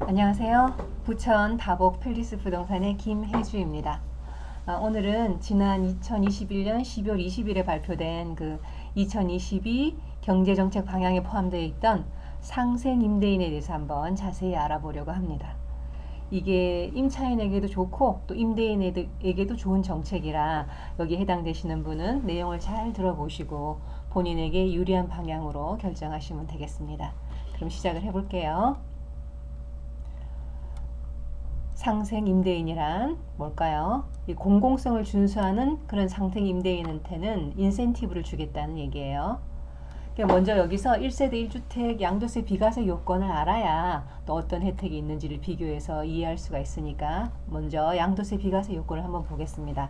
안녕하세요. 부천 다복 팰리스 부동산의 김혜주입니다. 오늘은 지난 2021년 12월 20일에 발표된 그 2022 경제정책 방향에 포함되어 있던 상생 임대인에 대해서 한번 자세히 알아보려고 합니다. 이게 임차인에게도 좋고 또 임대인에게도 좋은 정책이라 여기에 해당되시는 분은 내용을 잘 들어보시고 본인에게 유리한 방향으로 결정하시면 되겠습니다. 그럼 시작을 해볼게요. 상생 임대인이란 뭘까요? 이 공공성을 준수하는 그런 상생 임대인한테는 인센티브를 주겠다는 얘기예요. 그러니까 먼저 여기서 1세대 1주택 양도세 비과세 요건을 알아야 또 어떤 혜택이 있는지를 비교해서 이해할 수가 있으니까 먼저 양도세 비과세 요건을 한번 보겠습니다.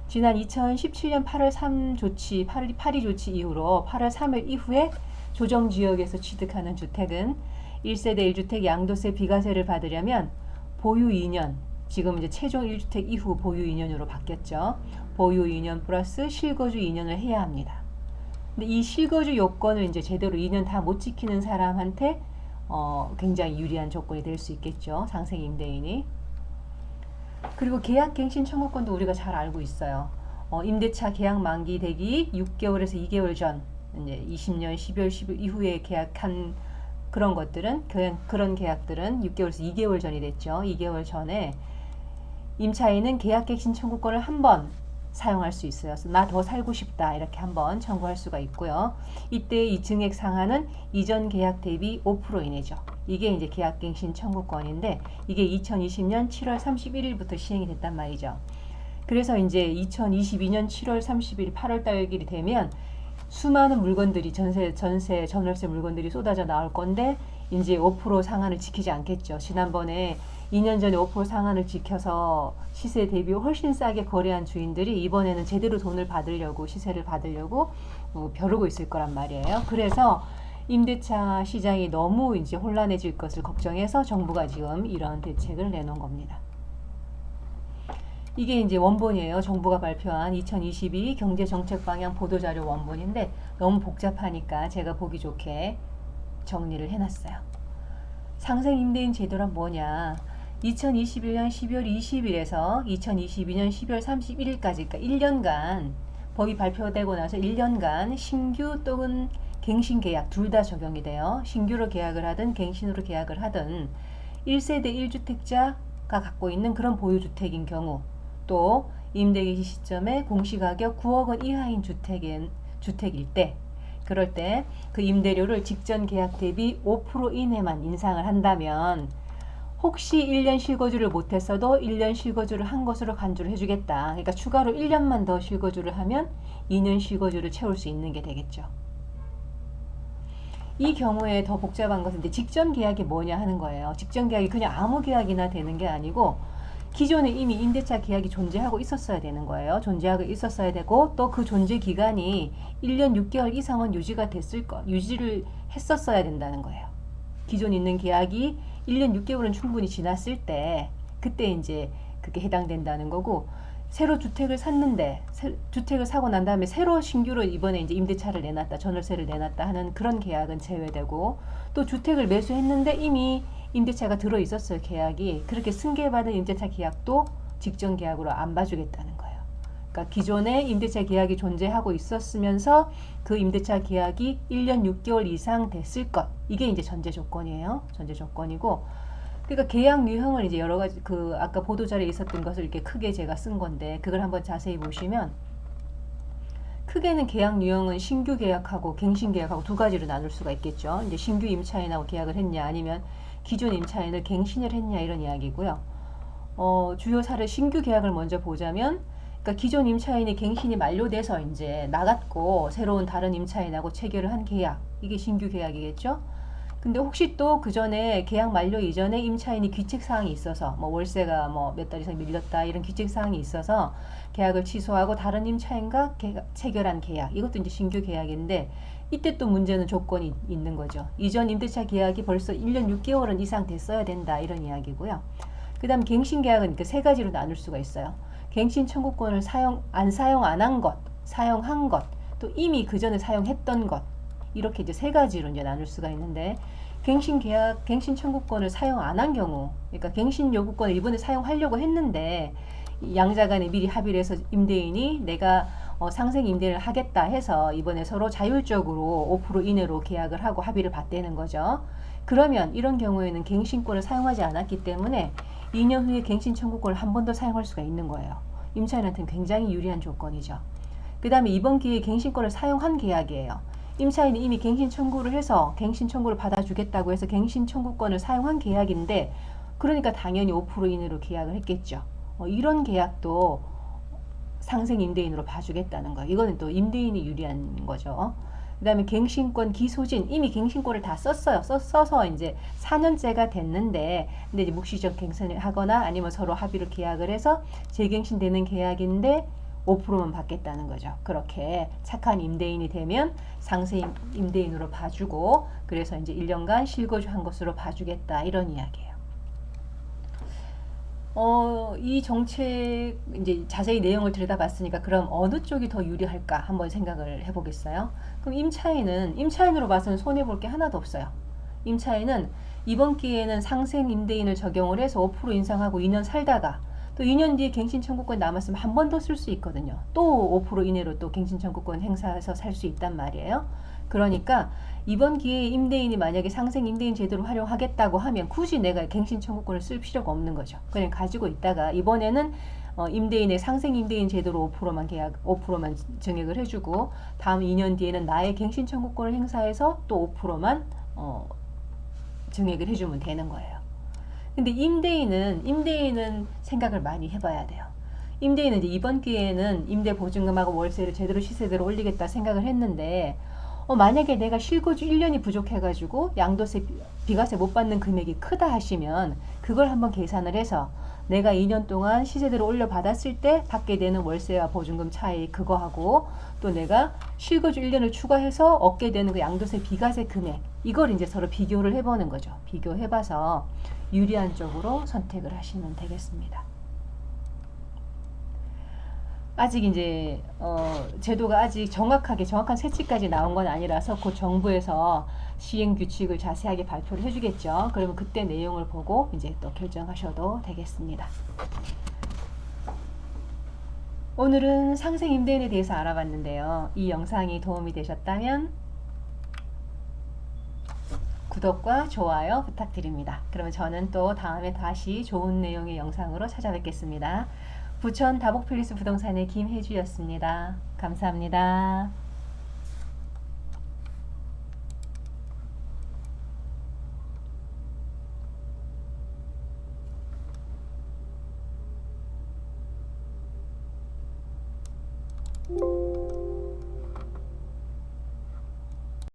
지난 2017년 8월 3 조치, 8.2 조치 이후로 8월 3일 이후에 조정지역에서 취득하는 주택은 1세대 1주택 양도세 비과세를 받으려면 보유 2년, 지금 이제 최종 1주택 이후 보유 2년으로 바뀌었죠. 보유 2년 플러스 실거주 2년을 해야 합니다. 근데 이 실거주 요건을 이제 제대로 2년 다 못 지키는 사람한테 굉장히 유리한 조건이 될 수 있겠죠. 상생 임대인이. 그리고 계약갱신 청구권도 우리가 잘 알고 있어요. 임대차 계약 만기 되기 6개월에서 2개월 전, 이제 20년 12월 10일 이후에 계약한 그런 것들은 그런 계약들은 6개월에서 2개월 전이 됐죠. 2개월 전에 임차인은 계약갱신 청구권을 한 번 사용할 수 있어요. 그래서 나 더 살고 싶다 이렇게 한 번 청구할 수가 있고요. 이때 이 증액 상한은 이전 계약 대비 5% 이내죠. 이게 이제 계약갱신 청구권인데 이게 2020년 7월 31일부터 시행이 됐단 말이죠. 그래서 이제 2022년 7월 30일 8월 달길이 되면 수많은 물건들이 전월세 물건들이 쏟아져 나올 건데 이제 5% 상한을 지키지 않겠죠. 지난번에 2년 전에 5% 상한을 지켜서 시세 대비 훨씬 싸게 거래한 주인들이 이번에는 제대로 돈을 받으려고 시세를 받으려고 벼르고 있을 거란 말이에요. 그래서 임대차 시장이 너무 이제 혼란해질 것을 걱정해서 정부가 지금 이런 대책을 내놓은 겁니다. 이게 이제 원본이에요. 정부가 발표한 2022 경제정책 방향 보도자료 원본인데 너무 복잡하니까 제가 보기 좋게 정리를 해놨어요. 상생 임대인 제도란 뭐냐? 2021년 12월 20일에서 2022년 12월 31일까지 그러니까 1년간 법이 발표되고 나서 1년간 신규 또는 갱신 계약 둘 다 적용이 돼요. 신규로 계약을 하든 갱신으로 계약을 하든 1세대 1주택자가 갖고 있는 그런 보유주택인 경우 또 임대개시 시점에 공시가격 9억 원 이하인 주택일 때 그럴 때 그 임대료를 직전 계약 대비 5% 이내만 인상을 한다면 혹시 1년 실거주를 못했어도 1년 실거주를 한 것으로 간주를 해주겠다. 그러니까 추가로 1년만 더 실거주를 하면 2년 실거주를 채울 수 있는 게 되겠죠. 이 경우에 더 복잡한 것은 이제 직전 계약이 뭐냐 하는 거예요. 직전 계약이 그냥 아무 계약이나 되는 게 아니고 기존에 이미 임대차 계약이 존재하고 있었어야 되는 거예요. 존재하고 있었어야 되고 또 그 존재 기간이 1년 6개월 이상은 유지를 했었어야 된다는 거예요. 기존 있는 계약이 1년 6개월은 충분히 지났을 때 그때 이제 그게 해당된다는 거고 새로 주택을 샀는데 주택을 사고 난 다음에 새로 신규로 이번에 이제 임대차를 내놨다 전월세를 내놨다 하는 그런 계약은 제외되고 또 주택을 매수했는데 이미 임대차가 들어 있었어요. 계약이. 그렇게 승계받은 임대차 계약도 직전 계약으로 안 봐주겠다는 거예요. 그러니까 기존에 임대차 계약이 존재하고 있었으면서 그 임대차 계약이 1년 6개월 이상 됐을 것. 이게 이제 전제 조건이에요. 전제 조건이고. 그러니까 계약 유형을 이제 여러 가지 그 아까 보도자료에 있었던 것을 이렇게 크게 제가 쓴 건데 그걸 한번 자세히 보시면 크게는 계약 유형은 신규 계약하고 갱신 계약하고 두 가지로 나눌 수가 있겠죠. 이제 신규 임차인하고 계약을 했냐 아니면 기존 임차인을 갱신을 했냐 이런 이야기고요. 주요 사례 신규 계약을 먼저 보자면 그러니까 기존 임차인이 갱신이 만료돼서 이제 나갔고 새로운 다른 임차인하고 체결을 한 계약 이게 신규 계약이겠죠. 근데 혹시 또 그 전에 계약 만료 이전에 임차인이 귀책 사항이 있어서 뭐 월세가 뭐 몇 달 이상 밀렸다 이런 귀책 사항이 있어서 계약을 취소하고 다른 임차인과 체결한 계약 이것도 이제 신규 계약인데 이때 또 문제는 조건이 있는 거죠. 이전 임대차 계약이 벌써 1년 6개월은 이상 됐어야 된다 이런 이야기고요. 그 다음 갱신 계약은 이렇게 세 가지로 나눌 수가 있어요. 갱신 청구권을 사용 안 한 것, 사용한 것, 또 이미 그 전에 사용했던 것 이렇게 이제 세 가지로 이제 나눌 수가 있는데 갱신 계약, 갱신 청구권을 사용 안 한 경우, 그러니까 갱신 요구권을 이번에 사용하려고 했는데 양자 간에 미리 합의를 해서 임대인이 내가 상생 임대를 하겠다 해서 이번에 서로 자율적으로 5% 이내로 계약을 하고 합의를 봤다는 거죠. 그러면 이런 경우에는 갱신권을 사용하지 않았기 때문에 2년 후에 갱신 청구권을 한 번 더 사용할 수가 있는 거예요. 임차인한테는 굉장히 유리한 조건이죠. 그 다음에 이번 기회에 갱신권을 사용한 계약이에요. 임차인이 이미 갱신 청구를 해서 갱신 청구를 받아주겠다고 해서 갱신 청구권을 사용한 계약인데 그러니까 당연히 5% 이내로 계약을 했겠죠. 이런 계약도 상생 임대인으로 봐주겠다는 거예요. 이거는 또 임대인이 유리한 거죠. 그 다음에 갱신권 기소진, 이미 갱신권을 다 썼어요. 써서 이제 4년째가 됐는데, 근데 이제 묵시적 갱신을 하거나 아니면 서로 합의로 계약을 해서 재갱신되는 계약인데 5%만 받겠다는 거죠. 그렇게 착한 임대인이 되면 상생 임대인으로 봐주고, 그래서 이제 1년간 실거주한 것으로 봐주겠다, 이런 이야기예요. 이 정책 이제 자세히 내용을 들여다봤으니까 그럼 어느 쪽이 더 유리할까 한번 생각을 해보겠어요. 그럼 임차인으로 봐서는 손해 볼 게 하나도 없어요. 임차인은 이번 기회에는 상생 임대인을 적용을 해서 5% 인상하고 2년 살다가 또 2년 뒤에 갱신 청구권 남았으면 한 번 더 쓸 수 있거든요. 또 5% 이내로 또 갱신 청구권 행사해서 살 수 있단 말이에요. 그러니까 이번 기회에 임대인이 만약에 상생 임대인 제도를 활용하겠다고 하면 굳이 내가 갱신 청구권을 쓸 필요가 없는 거죠. 그냥 가지고 있다가 이번에는 임대인의 상생 임대인 제도로 5%만 증액을 해주고 다음 2년 뒤에는 나의 갱신 청구권을 행사해서 또 5%만 증액을 해주면 되는 거예요. 근데 임대인은 생각을 많이 해봐야 돼요. 임대인은 이제 이번 기회에는 임대 보증금하고 월세를 제대로 시세대로 올리겠다 생각을 했는데 만약에 내가 실거주 1년이 부족해가지고 양도세, 비과세 못 받는 금액이 크다 하시면 그걸 한번 계산을 해서 내가 2년 동안 시세대로 올려받았을 때 받게 되는 월세와 보증금 차이 그거하고 또 내가 실거주 1년을 추가해서 얻게 되는 그 양도세, 비과세 금액 이걸 이제 서로 비교를 해보는 거죠. 비교해봐서 유리한 쪽으로 선택을 하시면 되겠습니다. 아직 이제 제도가 아직 정확한 세치까지 나온 건 아니라서 곧 정부에서 시행 규칙을 자세하게 발표를 해주겠죠. 그러면 그때 내용을 보고 이제 또 결정하셔도 되겠습니다. 오늘은 상생 임대인에 대해서 알아봤는데요. 이 영상이 도움이 되셨다면 구독과 좋아요 부탁드립니다. 그러면 저는 또 다음에 다시 좋은 내용의 영상으로 찾아뵙겠습니다. 부천 다복필리스 부동산의 김혜주였습니다. 감사합니다.